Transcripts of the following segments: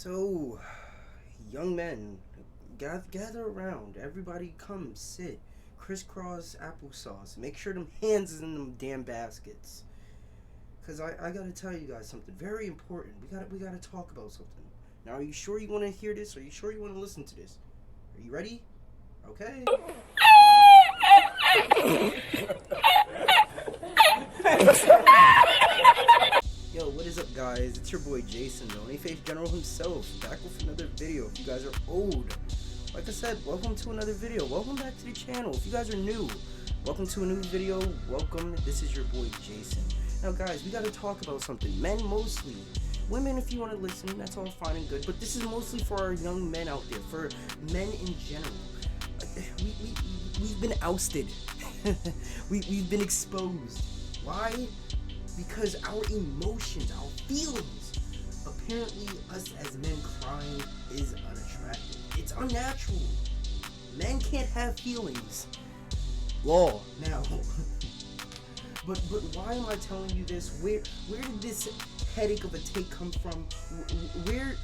So, young men, gather around. Everybody come, sit. Crisscross applesauce. Make sure them hands is in them damn baskets. Cause I gotta tell you guys something very important. We gotta talk about something. Now, are you sure you want to hear this? Are you sure you want to listen to this? Are you ready? Okay. Yo, what is up, guys? It's your boy Jason, the Only Face General himself, back with another video. If you guys are old, like I said, welcome to another video. Welcome back to the channel. If you guys are new, welcome to a new video. Welcome. This is your boy Jason. Now, guys, we gotta talk about something. Men mostly. Women, if you want to listen, that's all fine and good. But this is mostly for our young men out there, for men in general. We've been ousted. We've been exposed. Why? Because our emotions, our feelings, apparently us as men crying is unattractive. It's unnatural. Men can't have feelings. Law. Now, but why am I telling you this? Where did this headache of a take come from? Where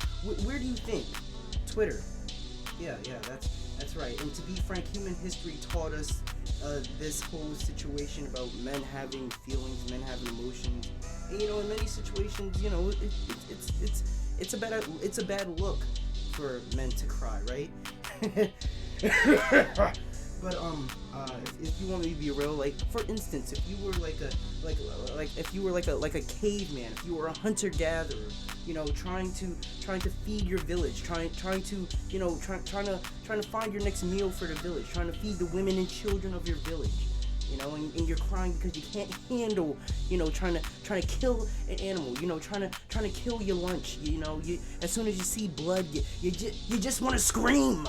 do you think? Twitter. Yeah, that's right. And to be frank, human history taught us this whole situation about men having feelings, men having emotions. And, you know, in many situations, you know, it's a bad look for men to cry, right? But if you want me to be real, like for instance, if you were like a caveman, if you were a hunter gatherer, you know, trying to feed your village, trying to find your next meal for the village, trying to feed the women and children of your village, you know, and you're crying because you can't handle, you know, trying to kill an animal, you know, trying to kill your lunch, you know, as soon as you see blood, you just want to scream.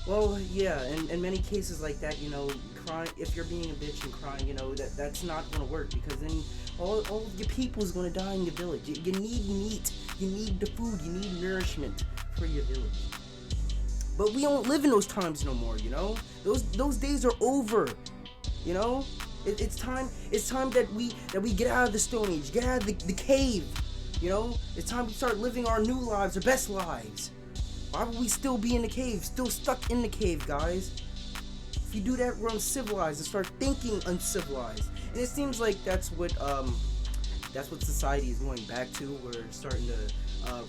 Well, yeah, in many cases like that, you know, crying, if you're being a bitch and crying, you know, that's not going to work, because then all of your people is going to die in your village. You need meat, you need the food, you need nourishment for your village. But we don't live in those times no more, you know? Those days are over, you know? It's time that we get out of the Stone Age, get out of the cave, you know? It's time to start living our new lives, our best lives. Why would we still be in the cave, still stuck in the cave, guys? If you do that, we're uncivilized and start thinking uncivilized. And it seems like that's what society is going back to. We're starting to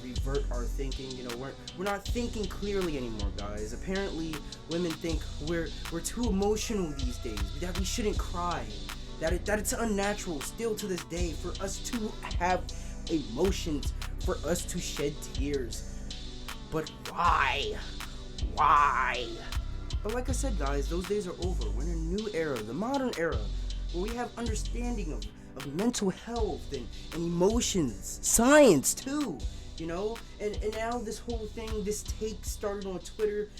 revert our thinking. You know, we're not thinking clearly anymore, guys. Apparently, women think we're too emotional these days. That we shouldn't cry. That it's unnatural still to this day for us to have emotions, for us to shed tears. But why? Why? But like I said, guys, those days are over. We're in a new era, the modern era, where we have understanding of mental health and emotions, science too, you know? And now this whole thing, this take started on Twitter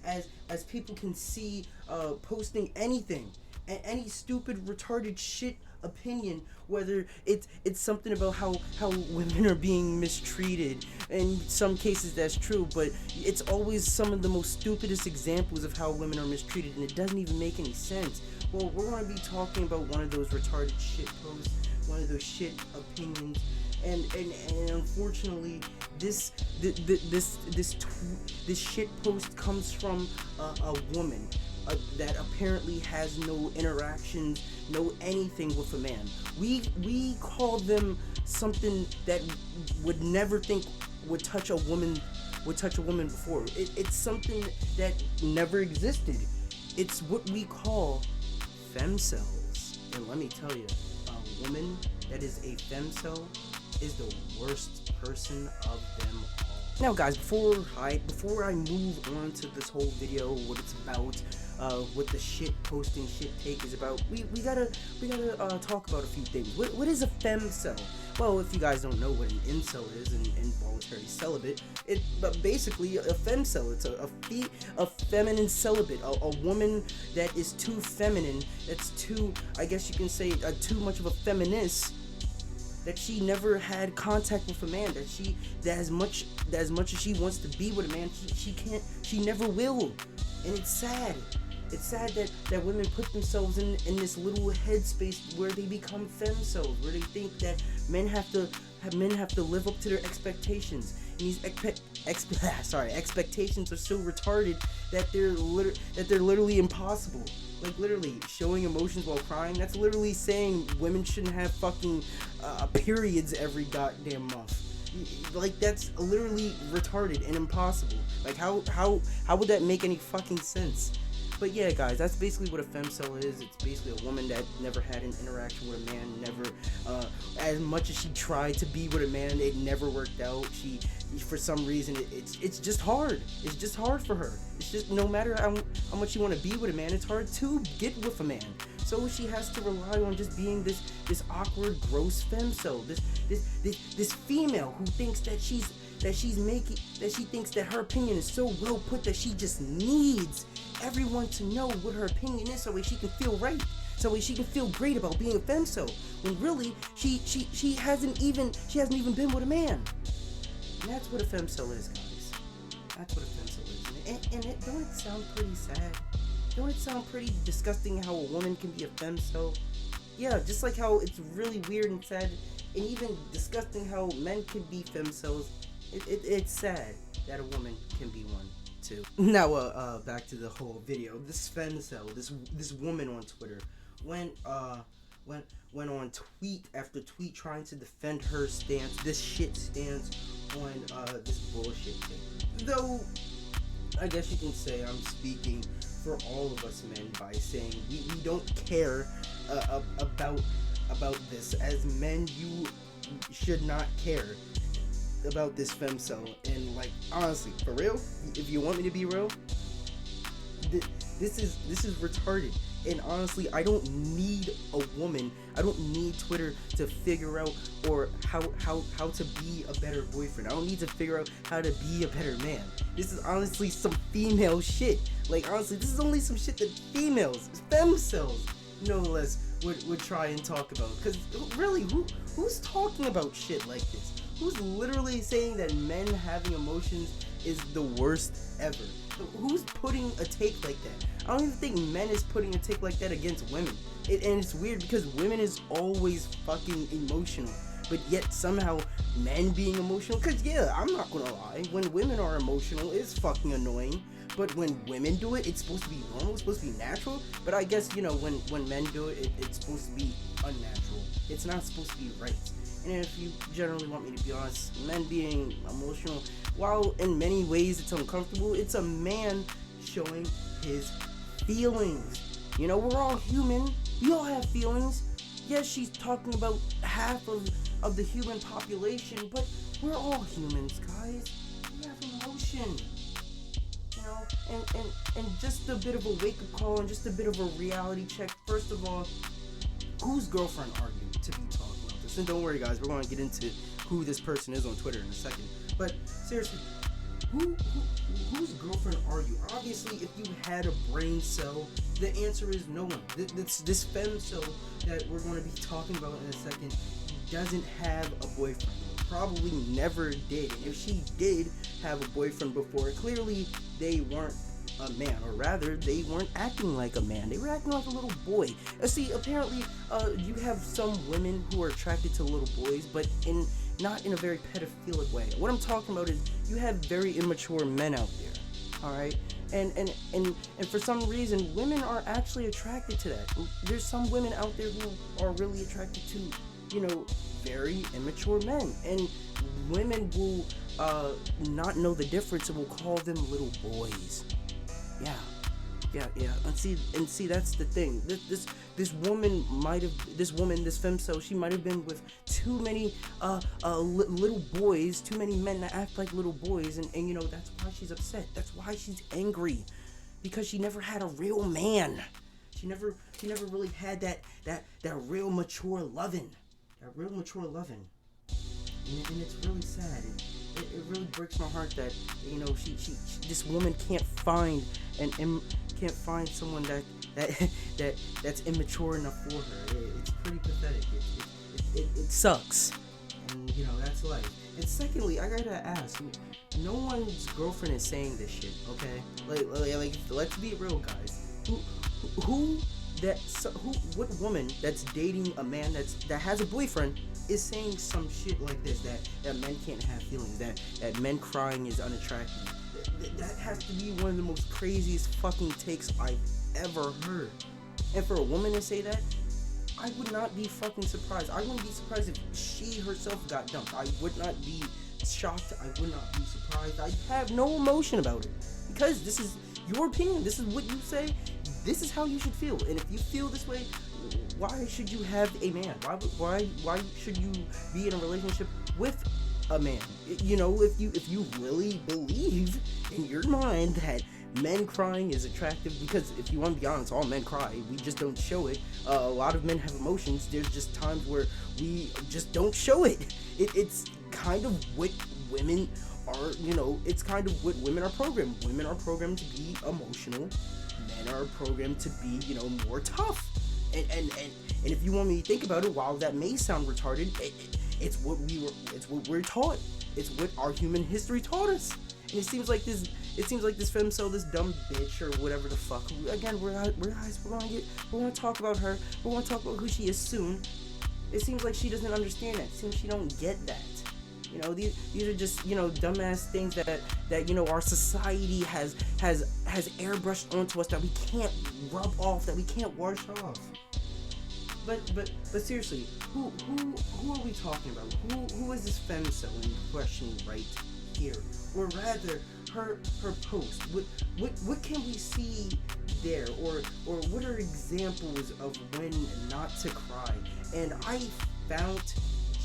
as people can see posting anything, any stupid, retarded shit opinion, whether it's something about how women are being mistreated. In some cases that's true, but it's always some of the most stupidest examples of how women are mistreated, and it doesn't even make any sense. Well, we're going to be talking about one of those retarded shit posts, one of those shit opinions, and unfortunately this shit post comes from a woman that apparently has no interactions, no anything with a man. We call them something that would never think would touch a woman before. It's something that never existed. It's what we call FemCels. And let me tell you, a woman that is a FemCel is the worst person of them all. Now, guys, before I move on to this whole video, what it's about, what the shit posting, shit take is about, we gotta talk about a few things. What is a FemCel? Well, if you guys don't know what an incel is, an involuntary celibate, but basically a FemCel, it's a feminine celibate, a woman that is too feminine, that's too, I guess you can say, too much of a feminist, that she never had contact with a man, that as much as she wants to be with a man, she never will. And it's sad. It's sad that women put themselves in this little headspace where they become femcells, where they think that men have to live up to their expectations. and these expectations are so retarded that they're literally impossible. Like, literally, showing emotions while crying, that's literally saying women shouldn't have fucking periods every goddamn month. Like, that's literally retarded and impossible. Like, how would that make any fucking sense? But yeah, guys, that's basically what a FemCel is. It's basically a woman that never had an interaction with a man, never, as much as she tried to be with a man, it never worked out. She, for some reason, it's just hard. It's just hard for her. It's just, no matter how much you want to be with a man, it's hard to get with a man. So she has to rely on just being this awkward, gross FemCel, this female who thinks that she thinks that her opinion is so well put that she just needs everyone to know what her opinion is, so she can feel right, so she can feel great about being a FemCel, when really she hasn't even been with a man. And that's what a FemCel is, guys. That's what a FemCel is. And don't it sound pretty sad? Don't it sound pretty disgusting how a woman can be a FemCel? Yeah, just like how it's really weird and sad, and even disgusting how men can be FemCels. It's sad that a woman can be one too. Now, back to the whole video. This FemCel, this woman on Twitter, went on tweet after tweet trying to defend her stance, this shit stance on this bullshit thing. Though, I guess you can say I'm speaking for all of us men by saying we don't care about this. As men, you should not care about this FemCel. And, like, honestly, for real, if you want me to be real, this is retarded. And honestly, I don't need a woman, I don't need Twitter to figure out or how to be a better boyfriend. I don't need to figure out how to be a better man. This is honestly some female shit. Like, honestly, this is only some shit that females, FemCels, no less, would try and talk about. Because really, who's talking about shit like this? Who's literally saying that men having emotions is the worst ever? Who's putting a take like that? I don't even think men is putting a take like that against women. And it's weird because women is always fucking emotional. But yet somehow men being emotional, because yeah, I'm not gonna lie, when women are emotional, it's fucking annoying. But when women do it, it's supposed to be normal, it's supposed to be natural. But I guess, you know, when men do it, it's supposed to be unnatural. It's not supposed to be right. And if you generally want me to be honest, men being emotional, while in many ways it's uncomfortable, it's a man showing his feelings. You know, we're all human. We all have feelings. Yes, she's talking about half of the human population, but we're all humans, guys. We have emotion. You know, and just a bit of a wake-up call and just a bit of a reality check. First of all, whose girlfriend are you to be talking about this? And don't worry, guys, we're going to get into who this person is on Twitter in a second. But seriously, whose girlfriend are you? Obviously, if you had a brain cell, the answer is no one. This FemCel that we're going to be talking about in a second doesn't have a boyfriend. Probably never did. And if she did have a boyfriend before, clearly they weren't a man, or rather, they weren't acting like a man. They were acting like a little boy. See, apparently, you have some women who are attracted to little boys, but not in a very pedophilic way. What I'm talking about is you have very immature men out there, all right? And for some reason, women are actually attracted to that. There's some women out there who are really attracted to, you know, very immature men. And women will not know the difference and will call them little boys. Yeah. And see, that's the thing. This woman, this FemCel, she might have been with too many little boys, too many men that act like little boys, and you know, that's why she's upset. That's why she's angry, because she never had a real man. She never really had that real mature loving. And it's really sad. It really breaks my heart that, you know, she this woman can't find someone that's immature enough for her. It's pretty pathetic. It sucks, and you know, that's life. And secondly, I gotta ask, no one's girlfriend is saying this shit, okay? Like let's be real, guys. Who What woman that's dating a man that has a boyfriend is saying some shit like this, that men can't have feelings, that men crying is unattractive. That has to be one of the most craziest fucking takes I've ever heard. And for a woman to say that, I would not be fucking surprised. I wouldn't be surprised if she herself got dumped. I would not be shocked. I would not be surprised. I'd have no emotion about it. Because this is your opinion. This is what you say. This is how you should feel. And if you feel this way, why should you have a man? Why should you be in a relationship with a man? You know, if you really believe in your mind that men crying is attractive, because if you want to be honest, all men cry. We just don't show it. A lot of men have emotions. There's just times where we just don't show it. It's kind of what women are, it's kind of what women are programmed. Women are programmed to be emotional. Men are programmed to be, more tough. And if you want me to think about it, while that may sound retarded, it's what we're taught. It's what our human history taught us. And it seems like this FemCel, this dumb bitch or whatever the fuck. Again, we're gonna talk about her. We're gonna talk about who she is soon. It seems like she doesn't understand that. It seems she don't get that. These are just, dumbass things that our society has airbrushed onto us that we can't rub off, that we can't wash off. But seriously, who are we talking about? Who is this FemCel in question right here? Or rather, her post. What can we see there? Or what are examples of when not to cry? And I found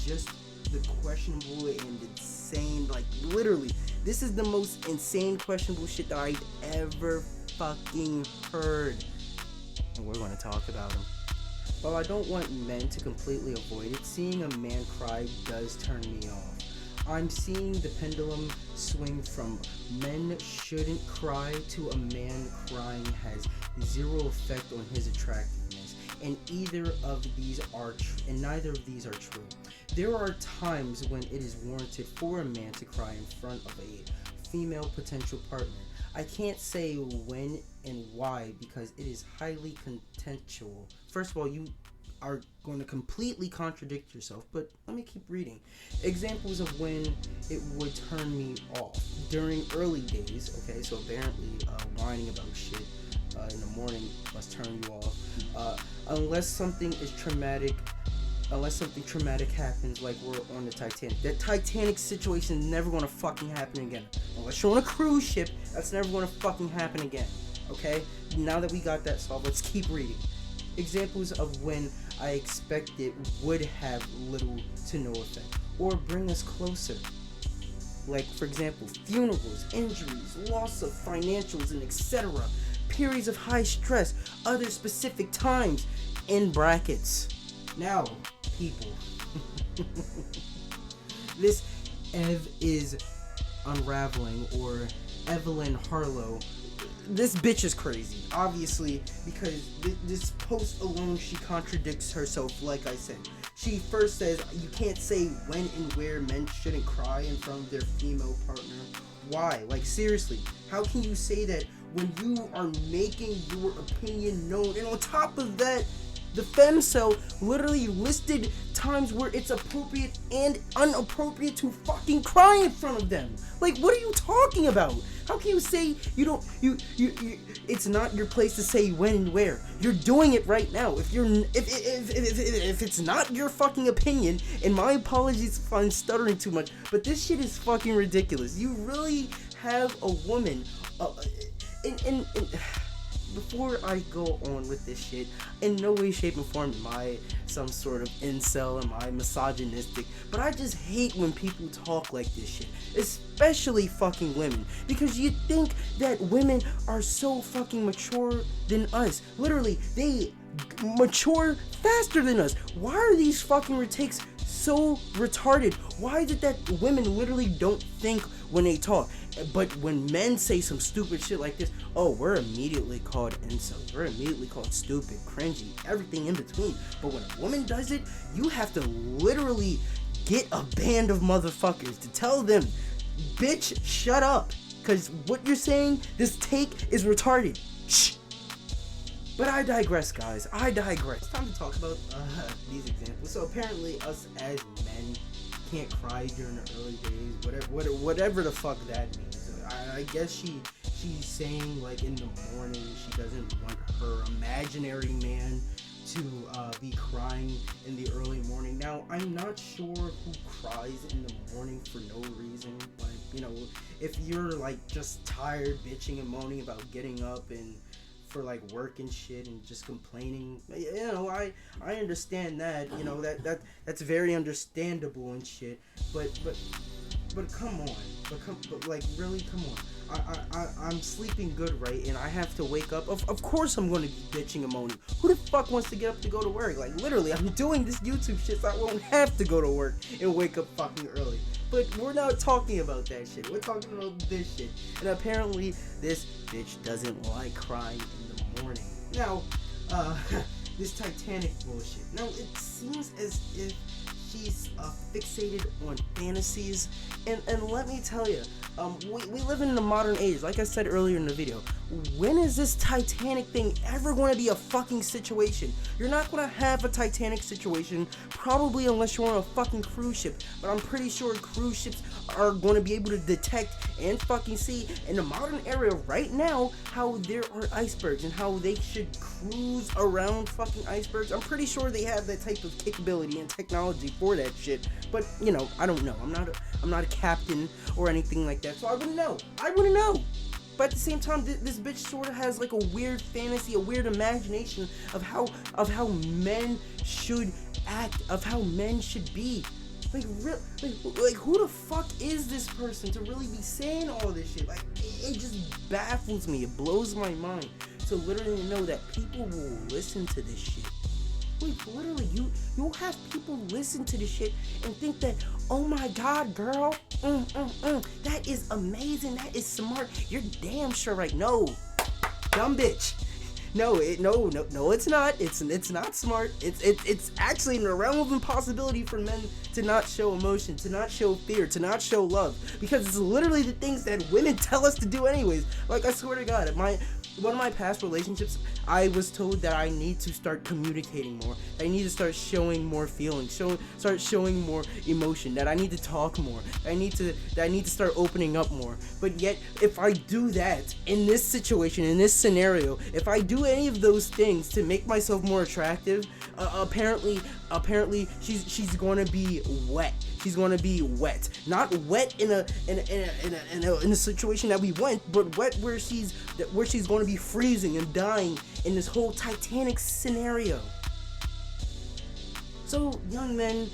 just the questionable and insane, like literally, this is the most insane questionable shit that I've ever fucking heard. And we're going to talk about them. While I don't want men to completely avoid it, seeing a man cry does turn me off. I'm seeing the pendulum swing from men shouldn't cry to a man crying has zero effect on his attractiveness, and neither of these are true. There are times when it is warranted for a man to cry in front of a female potential partner. I can't say when and why because it is highly contextual. First of all, you are going to completely contradict yourself, but let me keep reading. Examples of when it would turn me off. During early days, okay, so apparently whining about shit in the morning must turn you off. Unless something traumatic happens, like we're on the Titanic. That Titanic situation is never gonna fucking happen again. Unless you're on a cruise ship, that's never gonna fucking happen again. Okay? Now that we got that solved, let's keep reading. Examples of when I expected would have little to no effect, or bring us closer. Like, for example, funerals, injuries, loss of financials, and etc. Periods of high stress, other specific times, in brackets. Now, people, this Ev is unraveling, or Evelyn Harlow. This bitch is crazy, obviously, because this post alone, she contradicts herself, like I said. She first says, you can't say when and where men shouldn't cry in front of their female partner. Why? Like, seriously, how can you say that when you are making your opinion known? And on top of that, the FemCel literally listed times where it's appropriate and inappropriate to fucking cry in front of them. Like, what are you talking about? How can you say it's not your place to say when and where? You're doing it right now. If it's not your fucking opinion, and my apologies if I'm stuttering too much, but this shit is fucking ridiculous. You really have a woman, and before I go on with this shit, in no way, shape, or form am I some sort of incel, am I misogynistic, but I just hate when people talk like this shit, especially fucking women, because you think that women are so fucking mature than us. Literally, they mature faster than us. Why are these fucking retakes so retarded? Why is it that women literally don't think when they talk? But when men say some stupid shit like this, oh, we're immediately called incels. We're immediately called stupid, cringy, everything in between. But when a woman does it, you have to literally get a band of motherfuckers to tell them, bitch, shut up. Because what you're saying, this take is retarded. Shh. But I digress, guys. I digress. It's time to talk about these examples. So apparently, us as men can't cry during the early days. Whatever the fuck that means. I guess she's saying like in the morning she doesn't want her imaginary man to be crying in the early morning. Now, I'm not sure who cries in the morning for no reason, but you know, if you're like just tired, bitching and moaning about getting up and for like work and shit and just complaining, you know, I understand that, you know, that's very understandable and shit, but come on, but like really, come on. I'm sleeping good, right? And I have to wake up. Of course I'm going to be bitching and moaning. Who the fuck wants to get up to go to work? Like, literally, I'm doing this YouTube shit so I won't have to go to work and wake up fucking early. But we're not talking about that shit. We're talking about this shit. And apparently, this bitch doesn't like crying in the morning. Now, this Titanic bullshit. Now, it seems as if she's fixated on fantasies, and let me tell you, we live in the modern age. Like I said earlier in the video, when is this Titanic thing ever going to be a fucking situation? You're not going to have a Titanic situation, probably unless you're on a fucking cruise ship, but I'm pretty sure cruise ships are going to be able to detect and fucking see in the modern era right now how there are icebergs and how they should cruise around fucking icebergs. I'm pretty sure they have that type of capability and technology for that shit, but you know, I don't know. I'm not a captain or anything like that, so I wouldn't know. But at the same time, this bitch sort of has like a weird fantasy, a weird imagination of how men should act, of how men should be. Like who the fuck is this person to really be saying all this shit? Like, it just baffles me. It blows my mind to literally know that people will listen to this shit. Like, literally, you'll have people listen to this shit and think that, oh my god, girl, that is amazing, that is smart, you're damn sure right. No, dumb bitch. No, it's not. It's not smart. It's actually in the realm of impossibility for men to not show emotion, to not show fear, to not show love, because it's literally the things that women tell us to do anyways. Like, I swear to God, one of my past relationships, I was told that I need to start communicating more. I need to start showing more feelings, start showing more emotion. That I need to talk more. That I need to start opening up more. But yet, if I do that in this situation, in this scenario, if I do any of those things to make myself more attractive, apparently, she's going to be wet. She's going to be wet. Not wet in a situation that we want, but wet where she's going to be freezing and dying in this whole Titanic scenario. So, young men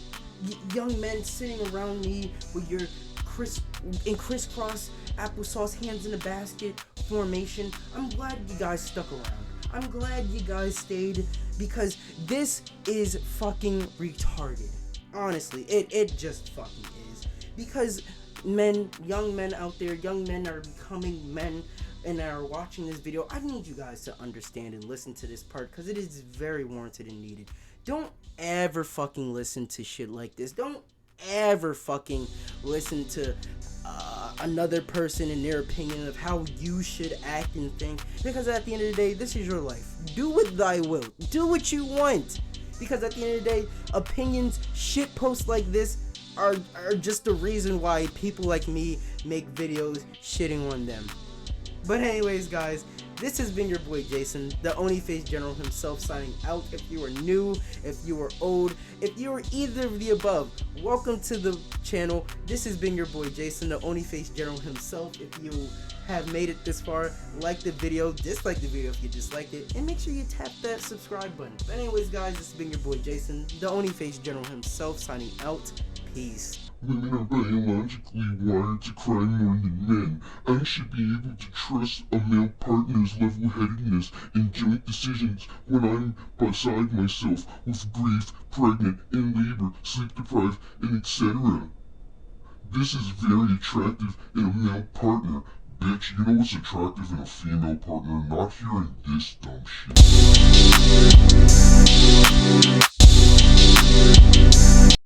sitting around me with your crisscross applesauce hands in a basket formation, I'm glad you guys stuck around. I'm glad you guys stayed, because this is fucking retarded. Honestly, it just fucking is. Because young men out there, young men are becoming men and are watching this video, I need you guys to understand and listen to this part, because it is very warranted and needed. Don't ever fucking listen to shit like this. Don't ever fucking listen to another person and their opinion of how you should act and think, because at the end of the day, this is your life. Do what thy will. Do what you want. Because at the end of the day, opinions, shit posts like this are just the reason why people like me make videos shitting on them. But anyways, guys, this has been your boy Jason, the Only-Face General himself, signing out. If you are new, if you are old, if you are either of the above, welcome to the channel. This has been your boy Jason, the Only-Face General himself. If you have made it this far, like the video, dislike the video if you disliked it, and make sure you tap that subscribe button. But anyways, guys, this has been your boy Jason, the Only-Face General himself, signing out. Peace. Women are biologically wired to cry more than men. I should be able to trust a male partner's level-headedness in joint decisions when I'm beside myself with grief, pregnant, in labor, sleep-deprived, and etc. This is very attractive in a male partner. Bitch, you know what's attractive in a female partner? Not hearing this dumb shit.